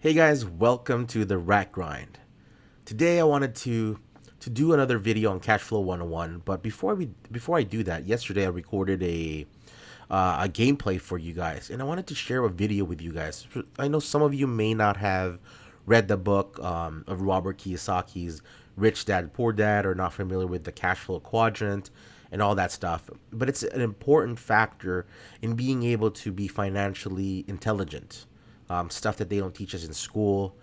Hey guys, welcome to the Rat Grind. Today I wanted to do another video on Cashflow 101, but before I do that, yesterday I recorded a gameplay for you guys, and I wanted to share a video with you guys. I know some of you may not have read the book of Robert Kiyosaki's Rich Dad Poor Dad, or not familiar with the Cashflow quadrant and all that stuff, but it's an important factor in being able to be financially intelligent. Stuff that they don't teach us in school,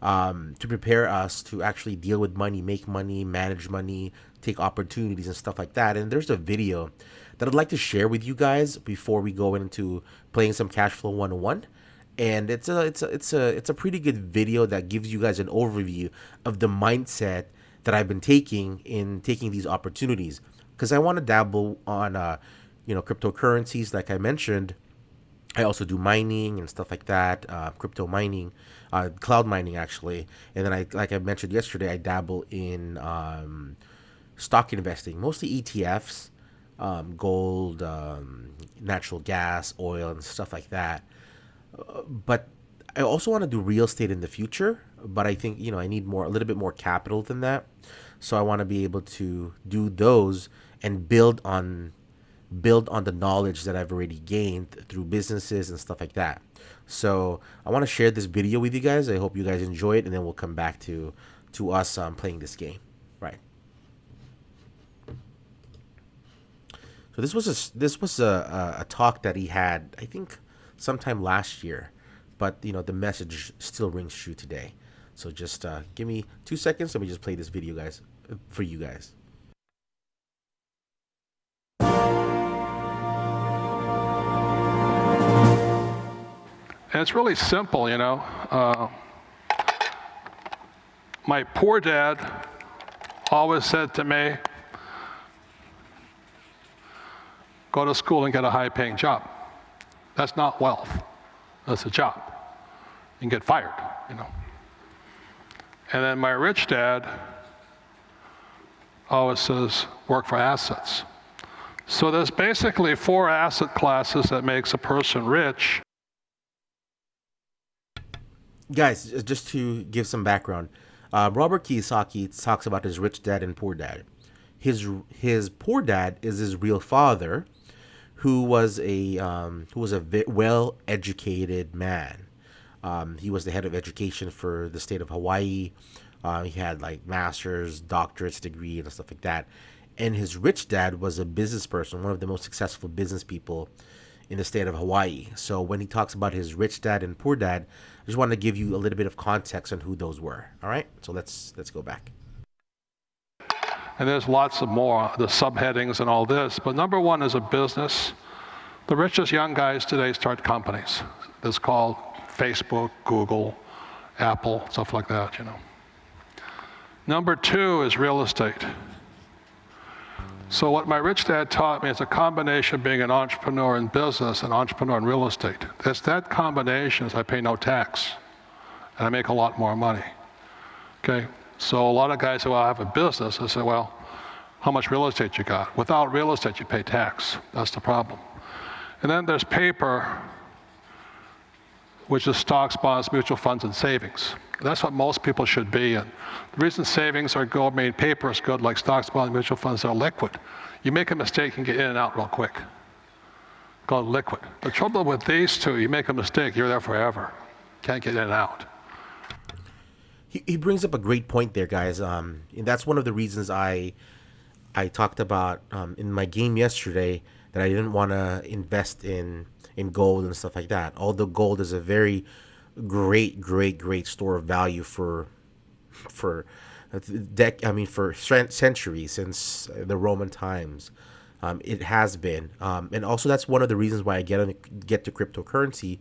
to prepare us to actually deal with money, make money, manage money, take opportunities and stuff like that. And there's a video that I'd like to share with you guys before we go into playing some Cashflow 101. And it's a pretty good video that gives you guys an overview of the mindset that I've been taking in taking these opportunities, because I want to dabble on cryptocurrencies like I mentioned. I also do mining and stuff like that, crypto mining, cloud mining actually. And then like I mentioned yesterday, I dabble in stock investing, mostly ETFs, gold, natural gas, oil, and stuff like that. But I also want to do real estate in the future. But I think I need a little bit more capital than that. So I want to be able to do those and build on the knowledge that I've already gained through businesses and stuff like that. So I want to share this video with you guys. I hope you guys enjoy it, and then we'll come back to us playing this game. Right. So this was a talk that he had, I think, sometime last year, but the message still rings true today. So just give me 2 seconds. Let me just play this video, guys, for you guys. And it's really simple, My poor dad always said to me, go to school and get a high-paying job. That's not wealth. That's a job. You can get fired. And then my rich dad always says, work for assets. So there's basically 4 asset classes that makes a person rich. Guys, just to give some background, Robert Kiyosaki talks about his rich dad and poor dad. His poor dad is his real father, who was a well-educated man. He was the head of education for the state of Hawaii. He had like master's, doctorate's degree, and stuff like that. And his rich dad was a business person, one of the most successful business people in the state of Hawaii. So when he talks about his rich dad and poor dad, I just wanted to give you a little bit of context on who those were. All right, so let's go back. And there's lots of more, the subheadings and all this. But number one is a business. The richest young guys today start companies. It's called Facebook, Google, Apple, stuff like that. Number 2 is real estate. So what my rich dad taught me is a combination of being an entrepreneur in business and entrepreneur in real estate. It's that combination is I pay no tax, and I make a lot more money. Okay, so a lot of guys say, well, I have a business. I say, well, how much real estate you got? Without real estate, you pay tax. That's the problem. And then there's paper, which is stocks, bonds, mutual funds, and savings. That's what most people should be in. The reason savings are good, paper is good, like stocks, bonds, mutual funds, are liquid. You make a mistake and get in and out real quick. Called liquid. The trouble with these two, you make a mistake, you're there forever. Can't get in and out. He brings up a great point there, guys. And that's one of the reasons I talked about in my game yesterday that I didn't want to invest in gold and stuff like that. Although gold is a very great store of value for centuries, since the Roman times. It has been, and also that's one of the reasons why I get to cryptocurrency,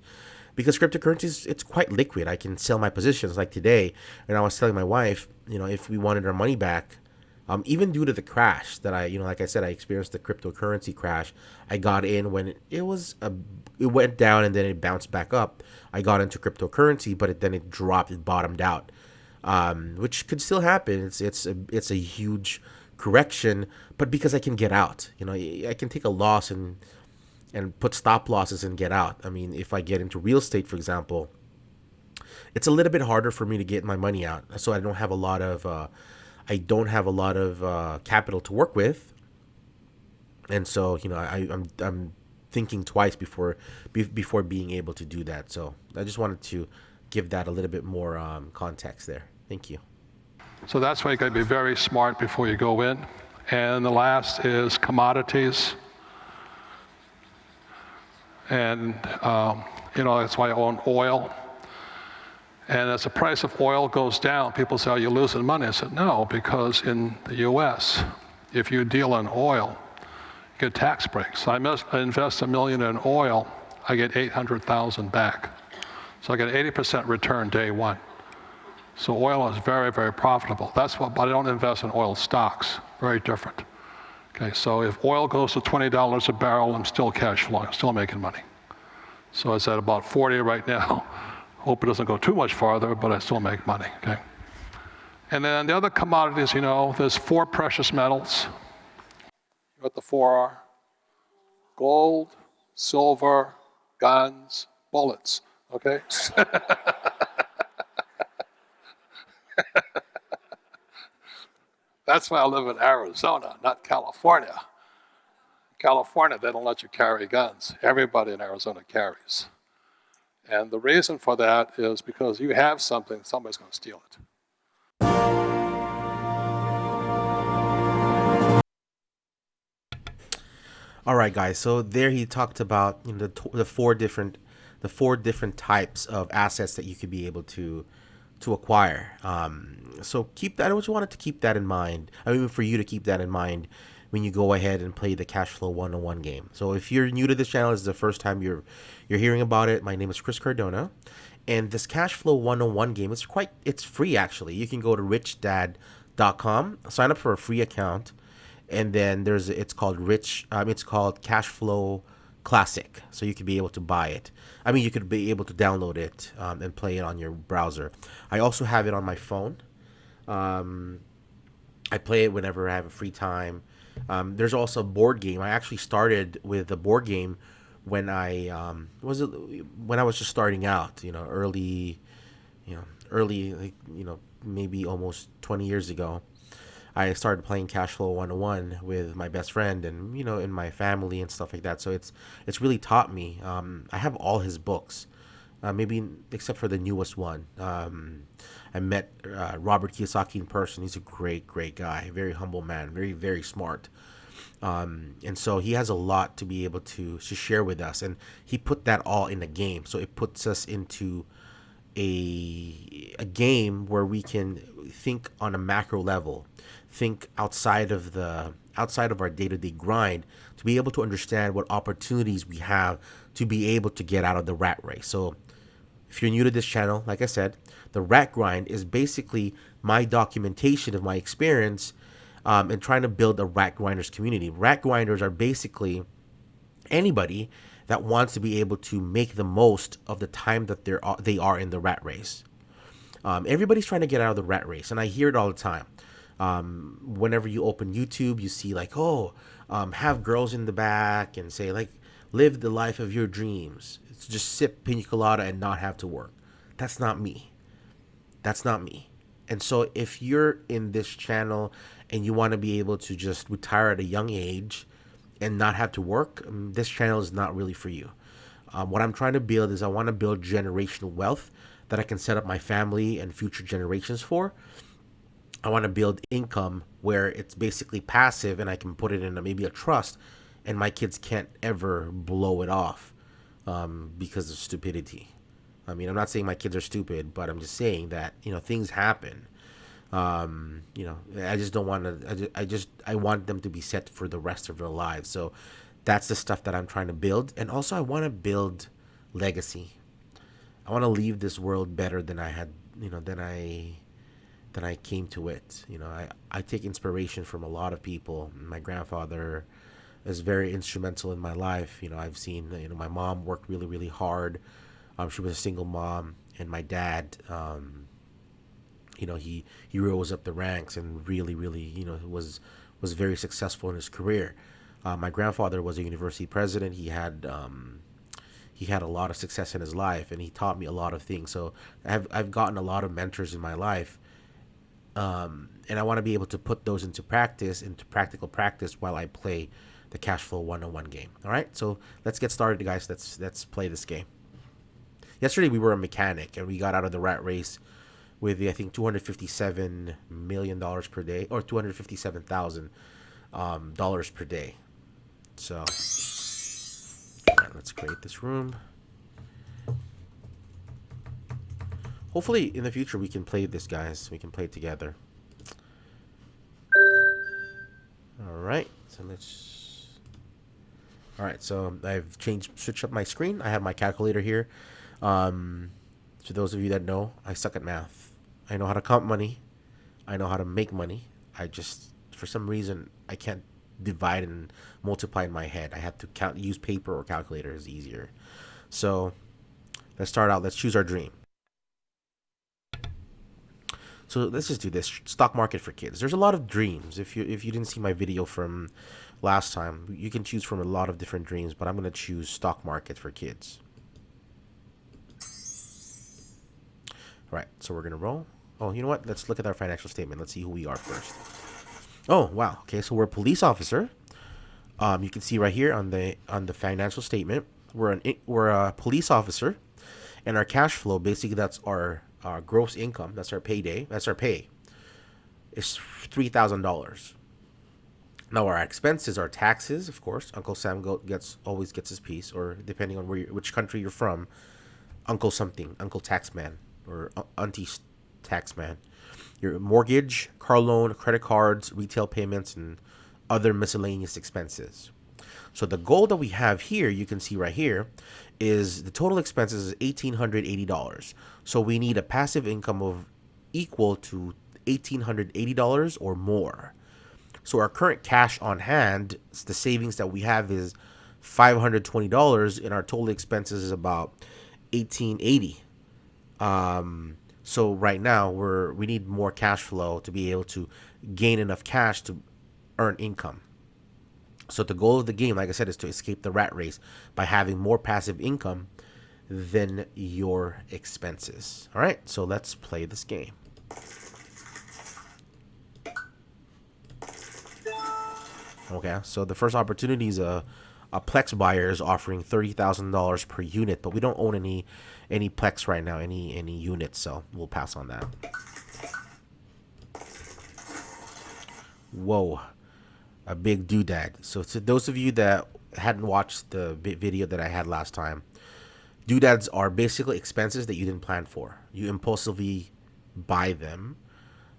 because cryptocurrency it's quite liquid. I can sell my positions like today, and I was telling my wife, if we wanted our money back, even due to the crash that like I said, I experienced the cryptocurrency crash. I got in when it went down and then it bounced back up. I got into cryptocurrency, but then it dropped, it bottomed out, which could still happen. It's a huge correction, but because I can get out, I can take a loss and put stop losses and get out. I mean, if I get into real estate, for example, it's a little bit harder for me to get my money out. So I don't have a lot of capital to work with, and so I'm thinking twice before being able to do that. So I just wanted to give that a little bit more context there. Thank you. So that's why you got to be very smart before you go in. And the last is commodities. And, that's why I own oil. And as the price of oil goes down, people say, "Oh, you're losing money." I said, no, because in the US, if you deal in oil, you get tax breaks. I invest $1 million in oil, I get 800,000 back. So I get 80% return day one. So oil is very, very profitable. But I don't invest in oil stocks. Very different. Okay, so if oil goes to $20 a barrel, I'm still cash flowing, I'm still making money. So it's at about 40 right now. Hope it doesn't go too much farther, but I still make money, okay? And then the other commodities, there's 4 precious metals. You know what the 4 are? Gold, silver, guns, bullets, okay? That's why I live in Arizona, not California. California, they don't let you carry guns. Everybody in Arizona carries. And the reason for that is because you have something, somebody's going to steal it. All right, guys. So there he talked about the 4 different types of assets that you could be able to acquire. So keep that. I just wanted to keep that in mind. I mean, for you to keep that in mind when you go ahead and play the Cashflow 101 game. So if you're new to this channel, this is the first time you're hearing about it. My name is Chris Cardona, and this Cashflow 101 game it's free actually. You can go to richdad.com, sign up for a free account, and then it's called Cashflow Classic, so you could be able to buy it. I mean, you could be able to download it and play it on your browser. I also have it on my phone. I play it whenever I have a free time. There's also a board game. I actually started with a board game when I was just starting out. Early, like, maybe almost 20 years ago. I started playing Cashflow 101 with my best friend and in my family and stuff like that. So it's really taught me. I have all his books, maybe except for the newest one. I met Robert Kiyosaki in person. He's a great guy, very humble man, very very smart. And so he has a lot to be able to share with us, and he put that all in a game. So it puts us into a game where we can think on a macro level, think outside of our day-to-day grind, to be able to understand what opportunities we have to be able to get out of the rat race. So if you're new to this channel, like I said, the rat grind is basically my documentation of my experience and trying to build a rat grinders community. Rat grinders are basically anybody that wants to be able to make the most of the time that they are in the rat race. Everybody's trying to get out of the rat race, and I hear it all the time. Whenever you open YouTube, you see like, have girls in the back and say like, live the life of your dreams. It's just sip pina colada and not have to work. That's not me. That's not me. And so if you're in this channel and you want to be able to just retire at a young age and not have to work, this channel is not really for you. What I'm trying to build is I want to build generational wealth that I can set up my family and future generations for. I want to build income where it's basically passive and I can put it in maybe a trust, and my kids can't ever blow it off because of stupidity. I mean, I'm not saying my kids are stupid, but I'm just saying that, things happen. I just don't want to, I want them to be set for the rest of their lives. So that's the stuff that I'm trying to build. And also I want to build legacy. I want to leave this world better than I had, than I came to it. I take inspiration from a lot of people. My grandfather is very instrumental in my life. I've seen, my mom work really, really hard. She was a single mom, and my dad, he rose up the ranks and really, really, was very successful in his career. My grandfather was a university president. He he had a lot of success in his life, and he taught me a lot of things. So I've gotten a lot of mentors in my life, and I want to be able to put those into practical practice while I play the Cashflow 101 game. All right, so let's get started, guys. Let's play this game. Yesterday we were a mechanic, and we got out of the rat race with I think $257 million per day, or $257,000 per day. So, all right, let's create this room. Hopefully, in the future, we can play this, guys. We can play it together. All right, so let's. All right, so I've switched up my screen. I have my calculator here. For those of you that know, I suck at math. I know how to count money. I know how to make money. I just, for some reason, I can't divide and multiply in my head. I have to use paper or calculator is easier. So let's start out. Let's choose our dream. So let's just do this. Stock market for kids. There's a lot of dreams. If you didn't see my video from last time, you can choose from a lot of different dreams, but I'm going to choose stock market for kids. All right, so we're going to roll. Oh, you know what? Let's look at our financial statement. Let's see who we are first. Oh, wow. Okay, so we're a police officer. You can see right here on the financial statement, we're a police officer, and our cash flow, basically that's our gross income. That's our payday. That's our pay. It's $3,000. Now our expenses are taxes, of course. Uncle Sam always gets his piece, or depending on which country you're from, Uncle something, Uncle Taxman, or Auntie Taxman. Your mortgage, car loan, credit cards, retail payments, and other miscellaneous expenses. So the goal that we have here, you can see right here, is the total expenses is $1,880. So we need a passive income of equal to $1,880 or more. So our current cash on hand, the savings that we have is $520, and our total expenses is about $1,880. So right now we need more cash flow to be able to gain enough cash to earn income. So the goal of the game, like I said, is to escape the rat race by having more passive income than your expenses. All right, so let's play this game. Okay, so the first opportunity is a Plex buyer is offering $30,000 per unit, but we don't own any Plex right now, any units, so we'll pass on that. Whoa, a big doodad. So to those of you that hadn't watched the video that I had last time, doodads are basically expenses that you didn't plan for. You impulsively buy them,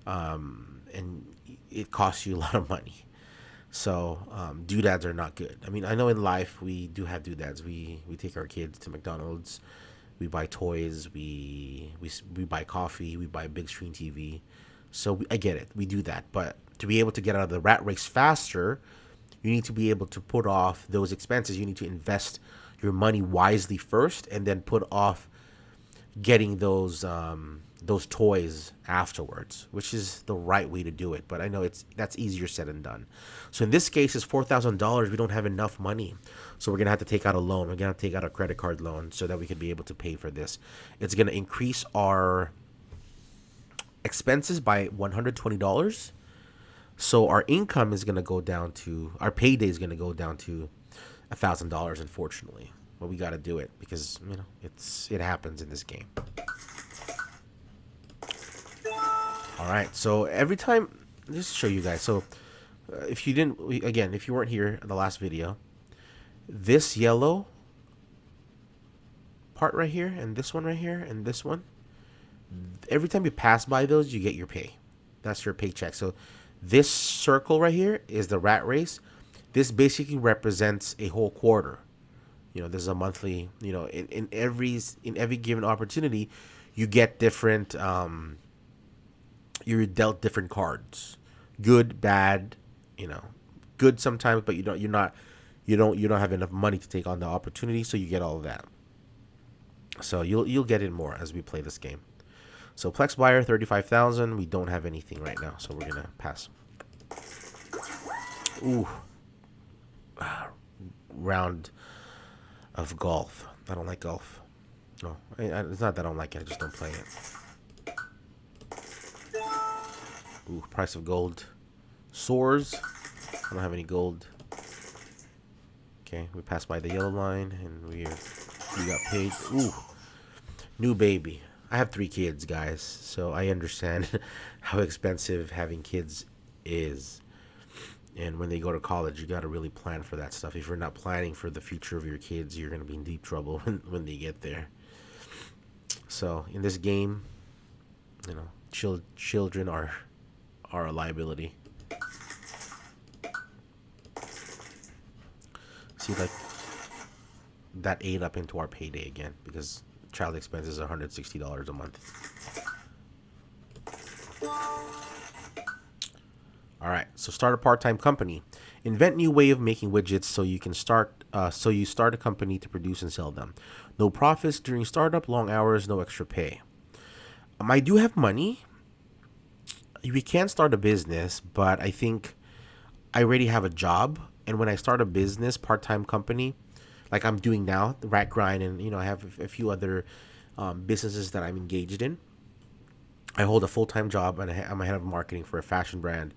and it costs you a lot of money. So doodads are not good. I mean, I know in life we do have doodads. We take our kids to McDonald's, we buy toys, we buy coffee, we buy a big screen TV. So I get it, we do that. But to be able to get out of the rat race faster, you need to be able to put off those expenses. You need to invest your money wisely first, and then put off getting those toys afterwards, which is the right way to do it. But I know that's easier said than done. So in this case, it's $4,000. We don't have enough money, so we're gonna have to take out a loan. We're gonna have to take out a credit card loan so that we can be able to pay for this. It's gonna increase our expenses by $120. So our income is gonna go down to, our payday is gonna go down to $1,000, unfortunately. But we got to do it because, you know, it happens in this game. All right, so every time, just show you guys. So if you weren't here in the last video, this yellow part right here, and this one right here, and this one, every time you pass by those, you get your pay. That's your paycheck. So this circle right here is the rat race. This basically represents a whole quarter. You know, this is a monthly, you know, in every given opportunity, you get different, you're dealt different cards, good, bad, you know, good sometimes, but you don't have enough money to take on the opportunity, so you get all of that. So you'll get it more as we play this game. So Plex buyer 35,000. We don't have anything right now, so we're gonna pass. Ooh, round of golf. I don't like golf. No, it's not that I don't like it. I just don't play it. Ooh, price of gold soars. I don't have any gold. Okay, we passed by the yellow line and we got paid. Ooh, new baby. I have 3 kids, guys, so I understand how expensive having kids is. And when they go to college, you got to really plan for that stuff. If you're not planning for the future of your kids, you're going to be in deep trouble when they get there. So in this game, you know, children are a liability. See, like, that ate up into our payday again because child expenses are $160 a month. All right, so start a part-time company. Invent new way of making widgets so you can start. So you start a company to produce and sell them. No profits during startup, long hours, no extra pay. I do have money. We can start a business, but I think I already have a job. And when I start a business, part-time company, like I'm doing now, the rat grind, and I have a few other businesses that I'm engaged in. I hold a full-time job, and I'm a head of marketing for a fashion brand.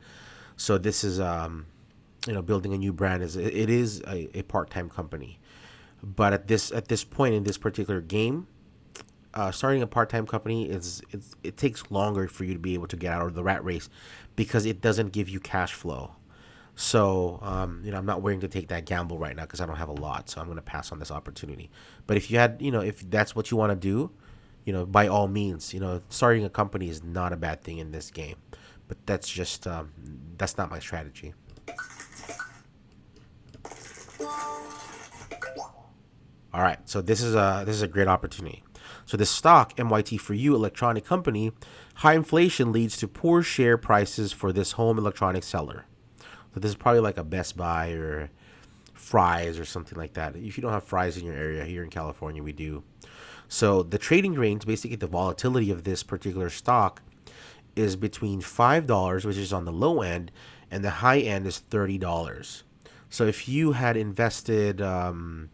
So this is, building a new brand is a part-time company. But at this point in this particular game, starting a part-time company it takes longer for you to be able to get out of the rat race because it doesn't give you cash flow. So I'm not willing to take that gamble right now because I don't have a lot. So I'm going to pass on this opportunity. But if you had, if that's what you want to do, by all means, starting a company is not a bad thing in this game. But that's just that's not my strategy. All right, so this is a great opportunity. So the stock MYT for you electronic company, high inflation leads to poor share prices for this home electronic seller. So this is probably like a Best Buy or Fry's or something like that. If you don't have Fry's in your area, here in California we do. So the trading range, basically the volatility of this particular stock, is between $5, which is on the low end, and the high end is $30. So if you had invested, you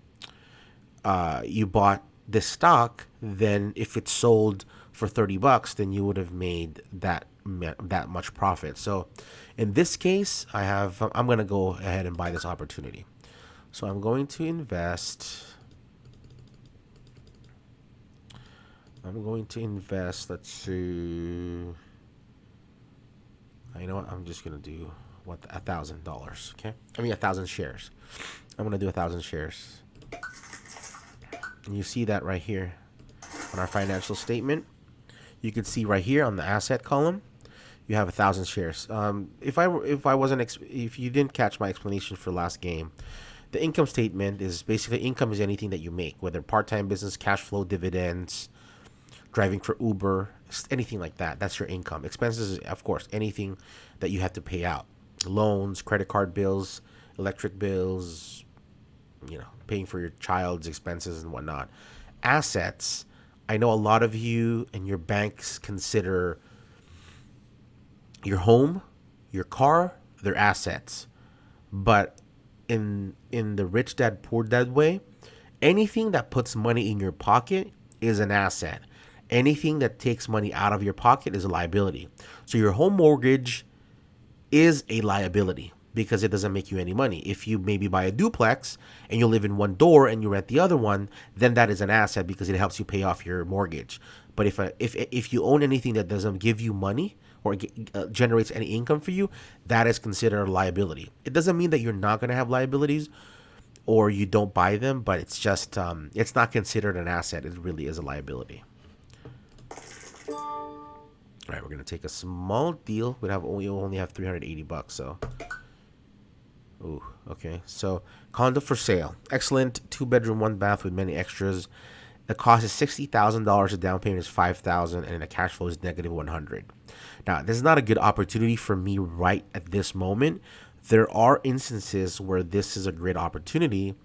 bought this stock, then if it sold for $30, then you would have made that much profit. So in this case, I'm going to go ahead and buy this opportunity. So I'm going to invest. Let's see. You know what? I'm just gonna do $1,000. Okay, I mean 1,000 shares. I'm gonna do 1,000 shares. And you see that right here on our financial statement. You can see right here on the asset column, you have 1,000 shares. If you didn't catch my explanation for last game, the income statement is basically income is anything that you make, whether part-time business, cash flow, dividends, driving for Uber, anything like that. That's your income. Expenses is, of course, anything that you have to pay out. Loans, credit card bills, electric bills, paying for your child's expenses and whatnot. Assets, I know a lot of you and your banks consider your home, your car, their assets. But in the rich dad, poor dad way, anything that puts money in your pocket is an asset. Anything that takes money out of your pocket is a liability. So your home mortgage is a liability because it doesn't make you any money. If you maybe buy a duplex and you live in one door and you rent the other one, then that is an asset because it helps you pay off your mortgage. But if you own anything that doesn't give you money or generates any income for you, that is considered a liability. It doesn't mean that you're not going to have liabilities or you don't buy them, but it's just it's not considered an asset. It really is a liability. All right, we're gonna take a small deal. We only have $380, so. Ooh, okay. So condo for sale. Excellent 2-bedroom, 1-bath with many extras. The cost is $60,000. The down payment is $5,000, and the cash flow is -100. Now, this is not a good opportunity for me right at this moment. There are instances where this is a great opportunity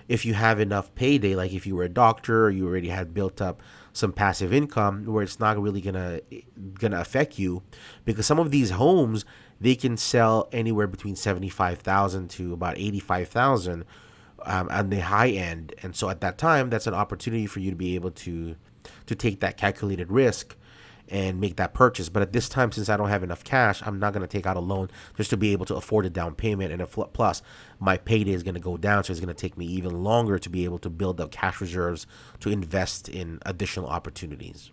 if you have enough payday, like if you were a doctor or you already had built up some passive income where it's not really gonna affect you, because some of these homes, they can sell anywhere between $75,000 to about $85,000, on the high end. And so at that time, that's an opportunity for you to be able to take that calculated risk and make that purchase. But at this time, since I don't have enough cash, I'm not going to take out a loan just to be able to afford a down payment. And plus, my payday is going to go down, so it's going to take me even longer to be able to build up cash reserves to invest in additional opportunities.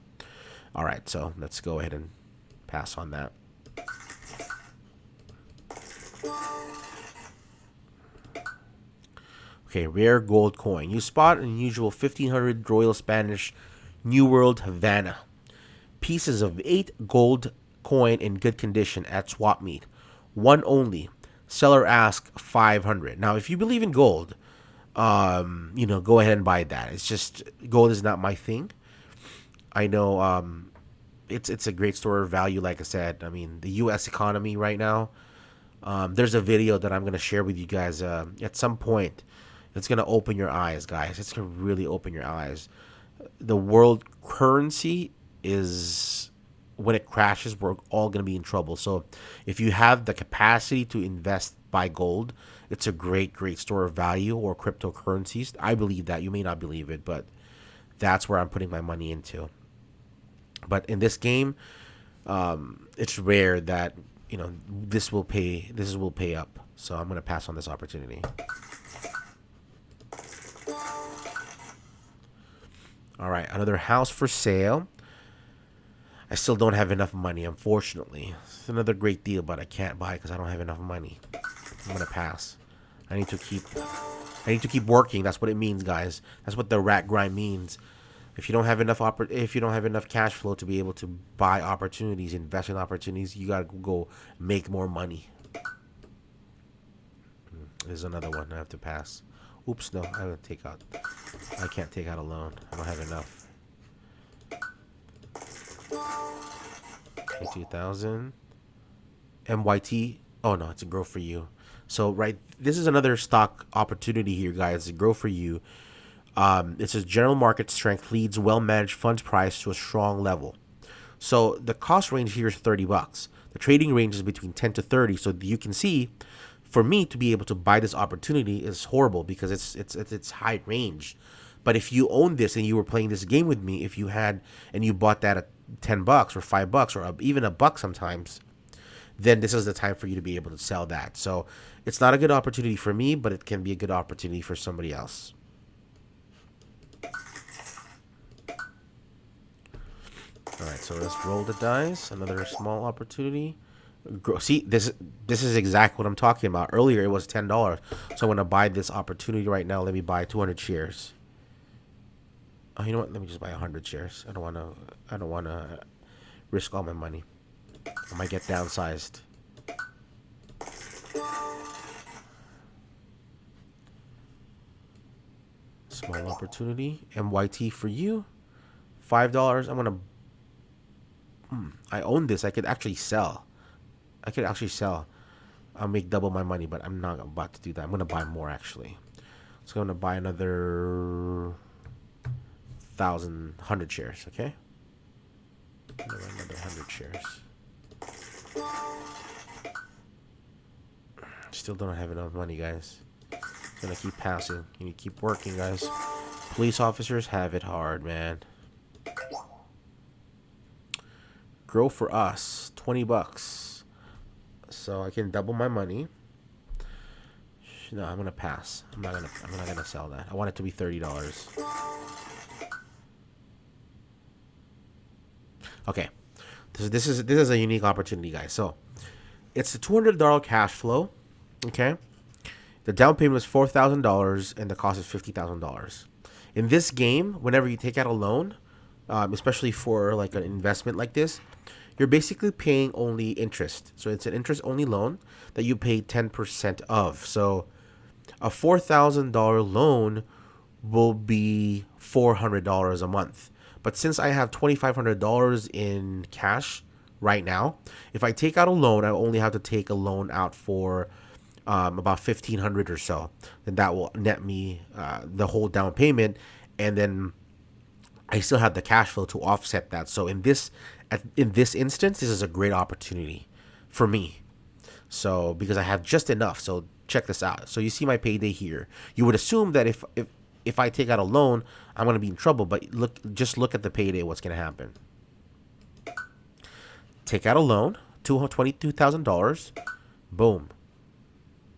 All right, so let's go ahead and pass on that. Okay, rare gold coin. You spot an unusual 1500 Royal Spanish New World Havana. Pieces of 8 gold coin in good condition at swap meet. One only. Seller asks 500. Now, if you believe in gold, go ahead and buy that. It's just gold is not my thing. I know it's a great store of value. Like I said, I mean the U.S. economy right now. There's a video that I'm gonna share with you guys at some point. It's gonna open your eyes, guys. It's gonna really open your eyes. The world currency is, when it crashes, we're all going to be in trouble. So if you have the capacity to invest, buy gold, it's a great store of value, or cryptocurrencies. I believe that. You may not believe it, but that's where I'm putting my money into. But in this game, it's rare that this will pay up. So I'm going to pass on this opportunity. All right, another house for sale. I still don't have enough money, unfortunately. It's another great deal, but I can't buy because I don't have enough money. I'm gonna pass. I need to keep working. That's what it means, guys. That's what the rat grind means. If you don't have enough cash flow to be able to buy opportunities, invest in opportunities, you gotta go make more money. There's another one I have to pass. Oops, no, I can't take out a loan. I don't have enough. 22,000. MYT. Oh no, it's a grow for you. So this is another stock opportunity here, guys. It's a grow for you. It says general market strength leads well managed funds price to a strong level. So the cost range here is $30. The trading range is between 10 to 30. So you can see, for me to be able to buy this opportunity is horrible because it's high range. But if you own this and you were playing this game with me, if you had and you bought that at $10 or $5 or even $1 sometimes, then this is the time for you to be able to sell that. So it's not a good opportunity for me, but it can be a good opportunity for somebody else. All right, so let's roll the dice. Another small opportunity. See, this is exactly what I'm talking about. Earlier it was $10, so I'm gonna buy this opportunity right now. Let me buy 200 shares. Oh, you know what? Let me just buy 100 shares. I don't wanna risk all my money. I might get downsized. Small opportunity. MYT for you. $5. I'm gonna. I own this. I could actually sell. I'll make double my money, but I'm not about to do that. I'm gonna buy more actually. So I'm gonna buy another 100 shares. Okay. Another 100 shares. Still don't have enough money, guys. It's gonna keep passing. You need to keep working, guys. Police officers have it hard, man. Grow for us, $20. So I can double my money. No, I'm gonna pass. I'm not gonna sell that. I want it to be $30. Okay. This is a unique opportunity, guys. So it's a $200 cash flow. Okay. The down payment is $4,000 and the cost is $50,000. In this game, whenever you take out a loan, especially for like an investment like this, you're basically paying only interest. So it's an interest-only loan that you pay 10% of. So a $4,000 loan will be $400 a month. But since I have $2,500 in cash right now, if I take out a loan, I only have to take a loan out for about $1,500 or so. Then that will net me the whole down payment, and then I still have the cash flow to offset that. So in this instance, this is a great opportunity for me. So because I have just enough, so check this out. So you see my payday here. You would assume that if I take out a loan, I'm going to be in trouble. But just look at the payday. What's going to happen? Take out a loan, $22,000. Boom.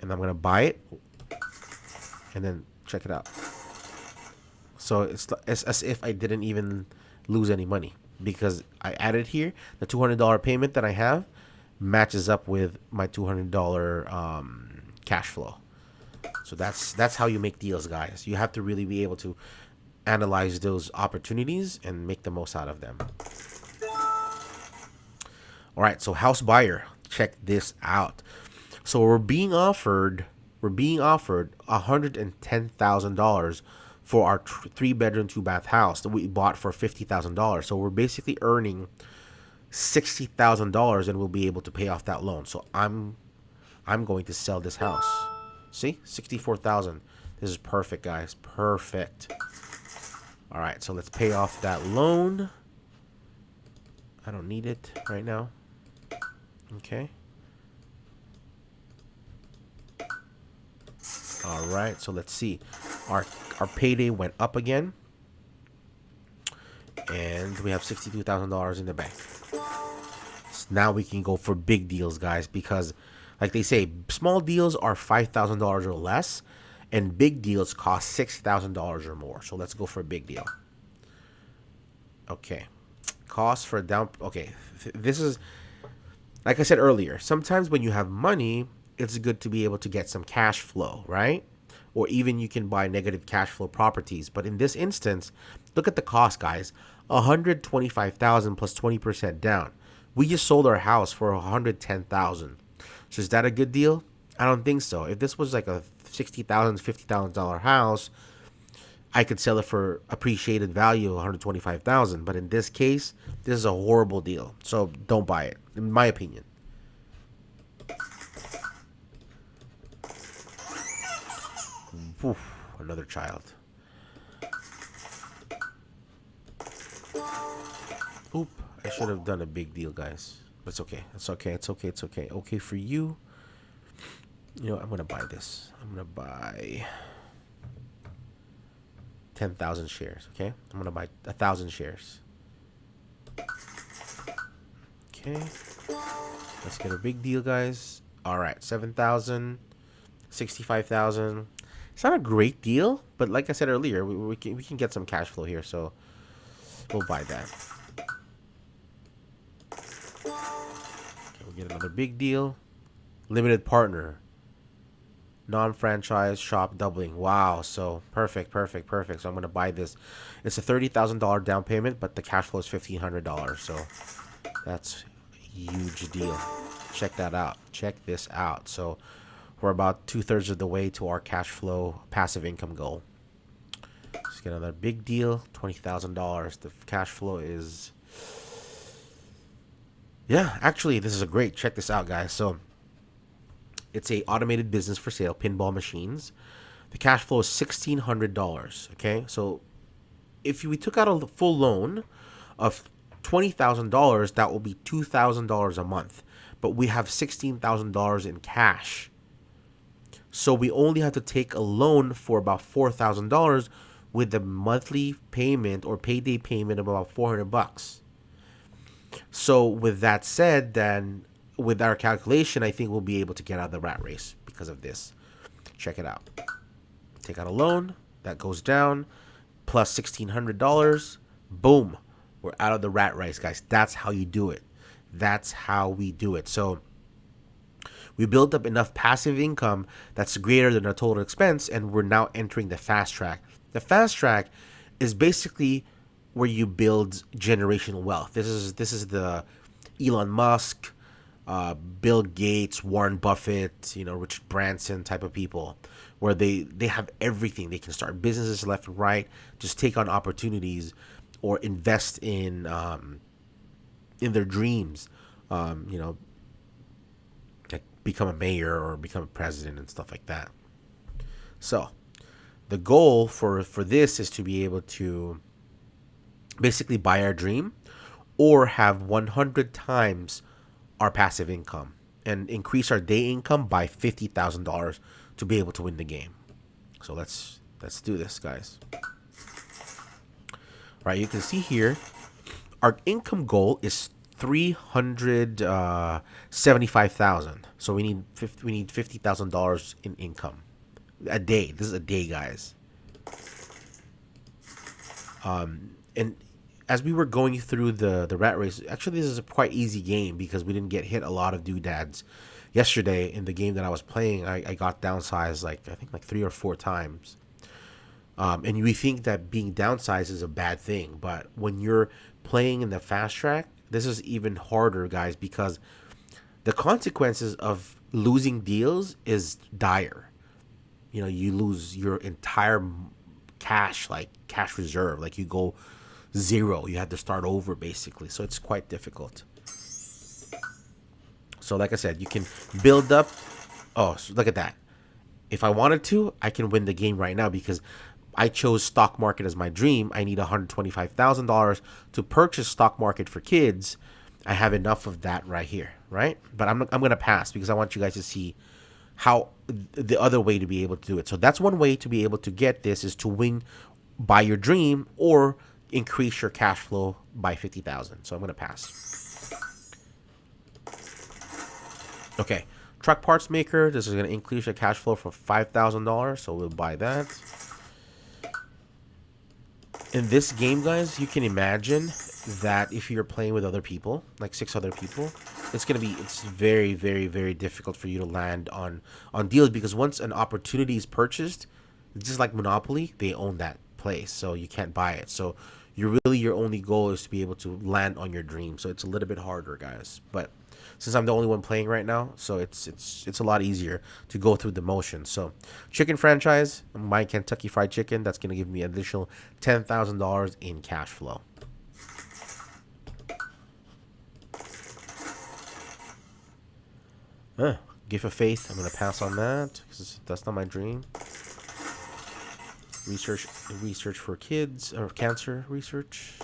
And I'm going to buy it. And then check it out. So it's as if I didn't even lose any money, because I added here the $200 payment that I have matches up with my $200 cash flow. So that's how you make deals, guys. You have to really be able to analyze those opportunities and make the most out of them. All right, so house buyer, check this out. So we're being offered $110,000 for our 3-bedroom, 2-bath house that we bought for $50,000. So we're basically earning $60,000, and we'll be able to pay off that loan. So I'm going to sell this house. See, $64,000. This is perfect, guys. Perfect. All right, so let's pay off that loan. I don't need it right now. Okay. All right, so let's see. Our payday went up again, and we have $62,000 in the bank. So now we can go for big deals, guys, because like they say, small deals are $5,000 or less, and big deals cost $6,000 or more. So let's go for a big deal. Okay, cost for a down. Okay, this is, like I said earlier, sometimes when you have money, it's good to be able to get some cash flow, right? Or even you can buy negative cash flow properties. But in this instance, look at the cost, guys. $125,000 plus 20% down. We just sold our house for $110,000. So is that a good deal? I don't think so. If this was like a $60,000, $50,000 house, I could sell it for appreciated value of $125,000. But in this case, this is a horrible deal. So don't buy it, in my opinion. Oof, another child. Oop, I should have done a big deal, guys. But it's okay. It's okay. It's okay. It's okay. Okay for you. You know, I'm going to buy this. I'm going to buy 10,000 shares, okay? I'm going to buy 1,000 shares. Okay. Let's get a big deal, guys. All right, 7,000, 65,000. It's not a great deal, but like I said earlier, we can get some cash flow here, so we'll buy that. Okay, we'll get another big deal. Limited partner. Non-franchise shop doubling. Wow, so perfect. So I'm going to buy this. It's a $30,000 down payment, but the cash flow is $1,500, so that's a huge deal. Check that out. Check this out. So we're about 2/3 of the way to our cash flow passive income goal. Let's get another big deal. $20,000. The cash flow is... Yeah, actually, this is a great... Check this out, guys. So it's a automated business for sale, pinball machines. The cash flow is $1,600. Okay, so if we took out a full loan of $20,000, that will be $2,000 a month. But we have $16,000 in cash. So we only have to take a loan for about $4,000 with the monthly payment or payday payment of about $400. So with that said, then with our calculation, I think we'll be able to get out of the rat race because of this. Check it out. Take out a loan, that goes down, plus $1,600. Boom. We're out of the rat race, guys. That's how you do it. That's how we do it. So we built up enough passive income that's greater than our total expense, and we're now entering the fast track. The fast track is basically where you build generational wealth. This is the Elon Musk, Bill Gates, Warren Buffett, Richard Branson type of people, where they have everything. They can start businesses left and right, just take on opportunities, or invest in their dreams. Like become a mayor or become a president and stuff like that. So the goal for this is to be able to basically buy our dream or have 100 times our passive income. and increase our day income by $50,000 to be able to win the game. So let's do this, guys. All right, you can see here our income goal is 375,000. So we need $50,000 in income a day. This is a day, guys. And as we were going through the rat race, actually this is a quite easy game because we didn't get hit a lot of doodads. Yesterday in the game that I was playing, I got downsized I think 3 or 4 times. And we think that being downsized is a bad thing, but when you're playing in the fast track, this is even harder, guys, because the consequences of losing deals is dire. You know, you lose your entire cash reserve, like you go zero, you have to start over basically, so it's quite difficult. So like I said, you can build up. Oh, so look at that. If I wanted to, I can win the game right now because I chose stock market as my dream. I need $125,000 to purchase stock market for kids. I have enough of that right here, right? But I'm going to pass because I want you guys to see how the other way to be able to do it. So that's one way to be able to get this, is to win by your dream or increase your cash flow by 50,000. So I'm going to pass. Okay. Truck parts maker. This is going to increase your cash flow for $5,000. So we'll buy that. In this game, guys, you can imagine that if you're playing with other people, like 6 other people, it's very, very, very difficult for you to land on deals, because once an opportunity is purchased, it's just like Monopoly, they own that place, so you can't buy it. So your only goal is to be able to land on your dream. So it's a little bit harder, guys. But since I'm the only one playing right now, so it's a lot easier to go through the motions. So chicken franchise, my Kentucky Fried Chicken, that's going to give me an additional $10,000 in cash flow. Gift of faith, I'm going to pass on that because that's not my dream. Research for kids, or cancer research.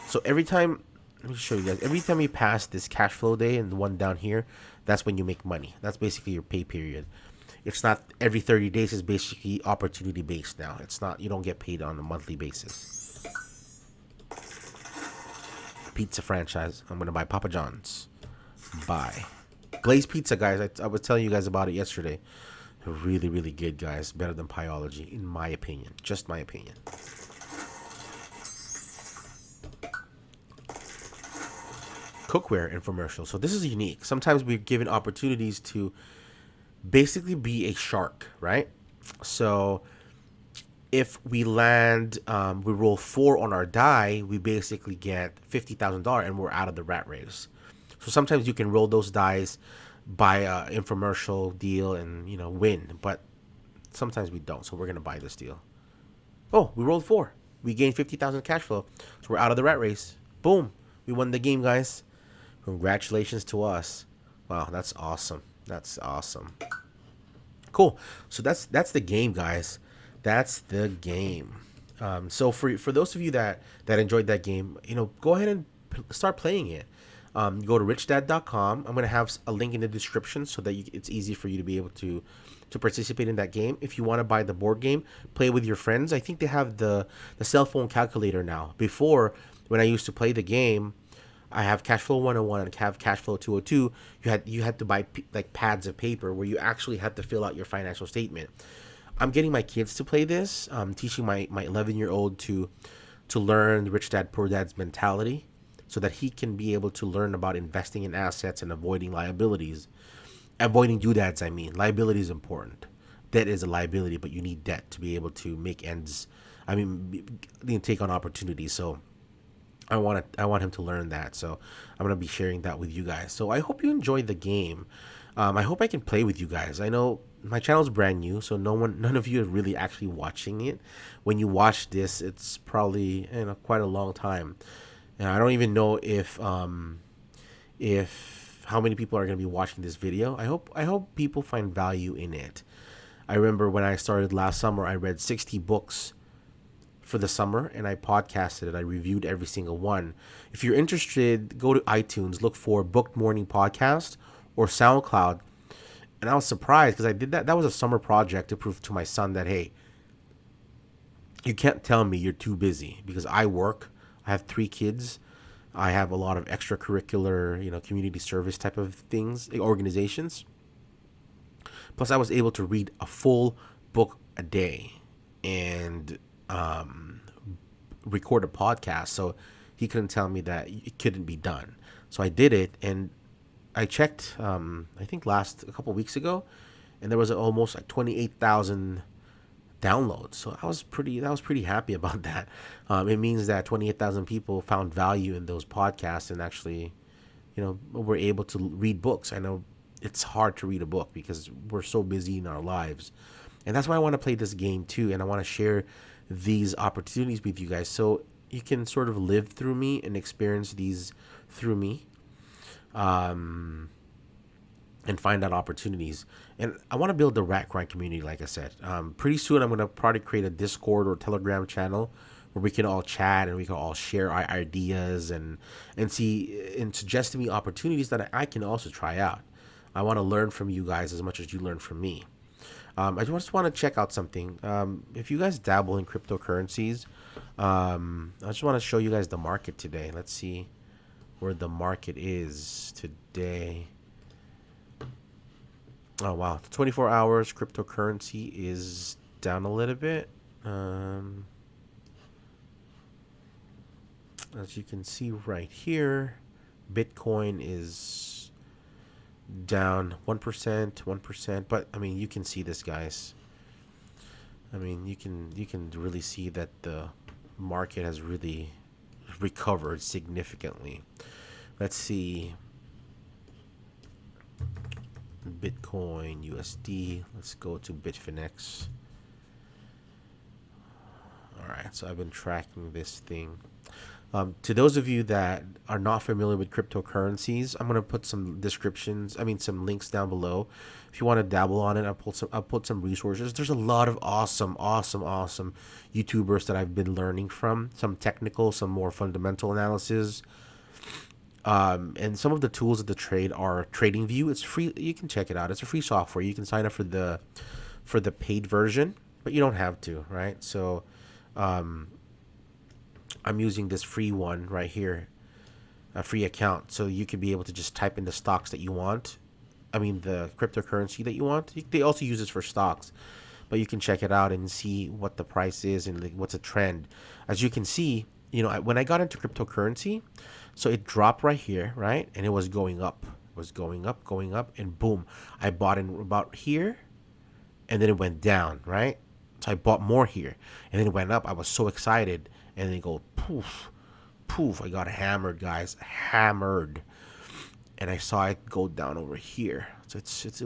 So every time, let me show you guys, every time you pass this cash flow day and the one down here, that's when you make money. That's basically your pay period. It's not every 30 days, it's basically opportunity based now. It's not, you don't get paid on a monthly basis. Pizza franchise, I'm going to buy Papa John's. Buy. Blaze Pizza, guys, I was telling you guys about it yesterday. They're really, really good, guys. Better than Pieology, in my opinion. Just my opinion. Cookware infomercial. So this is unique. Sometimes we're given opportunities to basically be a shark, right? So if we land, we roll 4 on our die, we basically get $50,000 and we're out of the rat race. So sometimes you can roll those dice, buy a infomercial deal, and win. But sometimes we don't. So we're gonna buy this deal. Oh, we rolled 4. We gained 50,000 cash flow. So we're out of the rat race. Boom, we won the game, guys. Congratulations to us. Wow, that's awesome. That's awesome. Cool. So that's the game, guys. That's the game. So for those of you that enjoyed that game, go ahead and start playing it. Go to richdad.com. I'm going to have a link in the description so that it's easy for you to be able to participate in that game. If you want to buy the board game, play with your friends. I think they have the cell phone calculator now. Before, when I used to play the game, I have Cashflow 101 and have Cashflow 202. You had to buy like pads of paper where you actually had to fill out your financial statement. I'm getting my kids to play this. I'm teaching my 11-year-old to learn Rich Dad Poor Dad's mentality, so that he can be able to learn about investing in assets and avoiding liabilities. Avoiding doodads, I mean. Liability is important. Debt is a liability, but you need debt to be able to make ends. I mean, take on opportunities. So I want him to learn that. So I'm going to be sharing that with you guys. So I hope you enjoyed the game. I hope I can play with you guys. I know my channel is brand new, so none of you are really actually watching it. When you watch this, it's probably quite a long time. And I don't even know if how many people are going to be watching this video. I hope people find value in it. I remember when I started last summer, I read 60 books for the summer, and I podcasted it. I reviewed every single one. If you're interested, go to iTunes, look for Booked Morning Podcast, or SoundCloud. And I was surprised because I did that. That was a summer project to prove to my son that, hey, you can't tell me you're too busy, because I work. I have 3 kids. I have a lot of extracurricular, community service type of things, organizations. Plus, I was able to read a full book a day and record a podcast. So he couldn't tell me that it couldn't be done. So I did it, and I checked. I think a couple weeks ago, and there was almost like 28,000 downloads. So I was pretty happy about that. It means that 28,000 people found value in those podcasts and actually, were able to read books. I know it's hard to read a book because we're so busy in our lives, and that's why I want to play this game too. And I want to share these opportunities with you guys so you can sort of live through me and experience these through me. And find out opportunities. And I want to build the rat grind community, like I said. Pretty soon, I'm going to probably create a Discord or Telegram channel where we can all chat and we can all share our ideas and see and suggest to me opportunities that I can also try out. I want to learn from you guys as much as you learn from me. I just want to check out something. If you guys dabble in cryptocurrencies, I just want to show you guys the market today. Let's see where the market is today. Oh wow, 24 hours cryptocurrency is down a little bit. As you can see right here, Bitcoin is down 1%, 1%. But I mean, you can see this, guys. I mean, you can really see that the market has really recovered significantly. Let's see. Bitcoin USD. Let's go to Bitfinex. All right, so I've been tracking this thing. To those of you that are not familiar with cryptocurrencies, I'm gonna put some some links down below. If you want to dabble on it, I'll put some resources. There's a lot of awesome YouTubers that I've been learning from. Some technical, some more fundamental analysis. And some of the tools of the trade are TradingView. It's free. You can check it out. It's a free software. You can sign up for the paid version, but you don't have to, right? So, I'm using this free one right here, a free account. So you could be able to just type in the stocks that you want. I mean, the cryptocurrency that you want. They also use this for stocks, but you can check it out and see what the price is and what's a trend. As you can see, when I got into cryptocurrency, so it dropped right here, right? And it was going up. It was going up, and boom. I bought in about here, and then it went down, right? So I bought more here, and then it went up. I was so excited, and then it go poof, poof. I got hammered, guys, hammered. And I saw it go down over here. So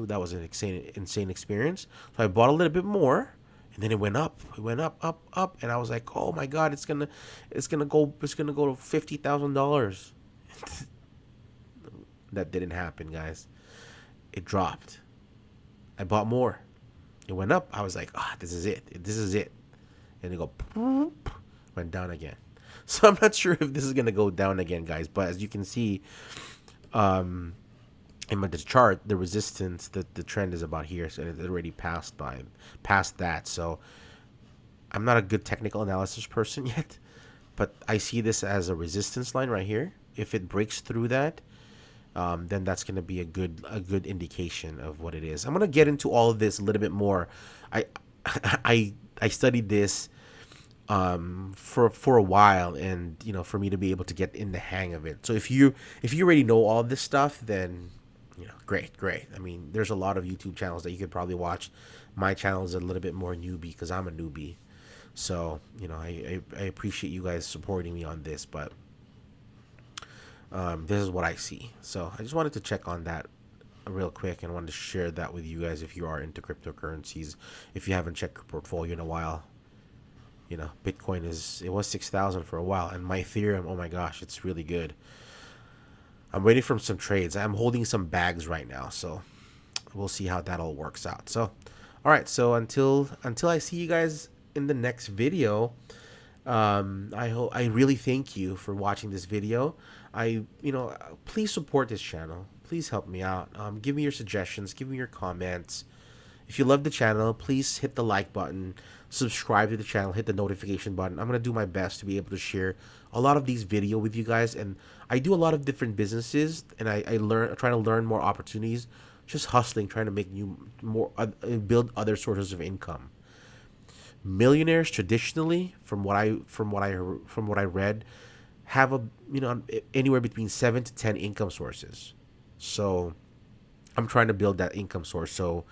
that was an insane experience. So I bought a little bit more, and then it went up. It went up, up, and I was like, "Oh my God, it's gonna go to $50,000." That didn't happen, guys. It dropped. I bought more. It went up. I was like, this is it. This is it." And it went down again. So I'm not sure if this is gonna go down again, guys. But as you can see, in the chart, the resistance, the trend is about here, so it already passed that. So I'm not a good technical analysis person yet, but I see this as a resistance line right here. If it breaks through that, then that's going to be a good indication of what it is. I'm going to get into all of this a little bit more. I studied this for a while, and for me to be able to get in the hang of it. So if you already know all this stuff, then great. I mean, there's a lot of YouTube channels that you could probably watch. My channel is a little bit more newbie because I'm a newbie. So I appreciate you guys supporting me on this, but this is what I see. So I just wanted to check on that real quick and wanted to share that with you guys if you are into cryptocurrencies. If you haven't checked your portfolio in a while, Bitcoin it was 6,000 for a while, and my Ethereum, oh my gosh, it's really good. I'm waiting for some trades. I'm holding some bags right now, so we'll see how that all works out. So, all right. So until I see you guys in the next video, I really thank you for watching this video. Please support this channel. please help me out. Give me your suggestions, give me your comments. If you love the channel, please hit the like button, subscribe to the channel, hit the notification button. I'm gonna do my best to be able to share a lot of these video with you guys. And I do a lot of different businesses, and I trying to learn more opportunities, just hustling, trying to make build other sources of income. Millionaires traditionally, from what I read, have anywhere between 7 to 10 income sources. So I'm trying to build that income source. So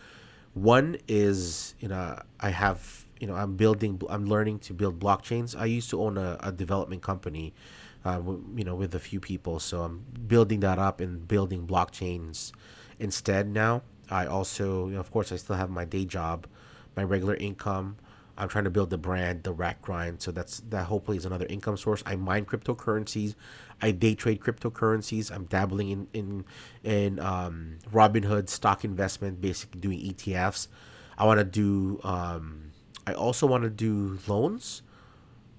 one is, I have, I'm learning to build blockchains. I used to own a development company, with a few people. So I'm building that up and building blockchains instead now. I also, of course, I still have my day job, my regular income. I'm trying to build the brand, the rack grind. So that hopefully is another income source. I mine cryptocurrencies. I day trade cryptocurrencies. I'm dabbling in Robinhood stock investment, basically doing ETFs. I want to do. I also want to do loans,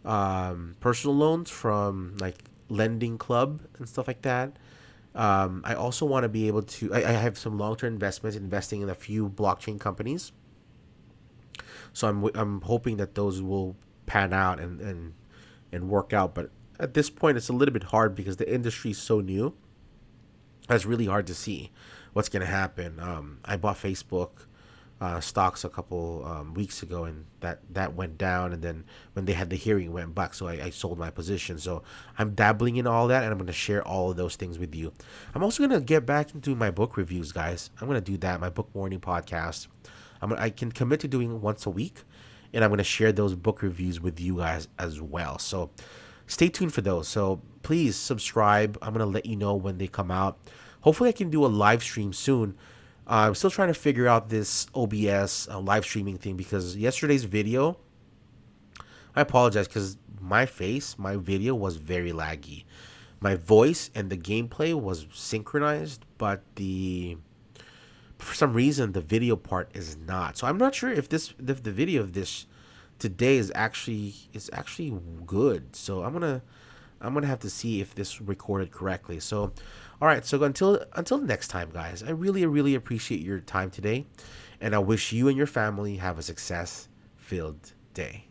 personal loans from like Lending Club and stuff like that. I also want to be able to. I have some long term investments, investing in a few blockchain companies. So I'm hoping that those will pan out and work out. But at this point, it's a little bit hard because the industry is so new. It's really hard to see what's going to happen. I bought Facebook stocks a couple weeks ago, and that went down. And then when they had the hearing, it went back. So I sold my position. So I'm dabbling in all that, and I'm going to share all of those things with you. I'm also going to get back into my book reviews, guys. I'm going to do that, my book morning podcast. I can commit to doing it once a week, and I'm going to share those book reviews with you guys as well. So stay tuned for those. So please subscribe. I'm going to let you know when they come out. Hopefully I can do a live stream soon. I'm still trying to figure out this OBS live streaming thing, because yesterday's video, I apologize because my video was very laggy. My voice and the gameplay was synchronized, but for some reason the video part is not. So I'm not sure if the video of this today is actually good. So I'm gonna have to see if this recorded correctly. So all right, so until next time, guys, I really appreciate your time today, and I wish you and your family have a success filled day.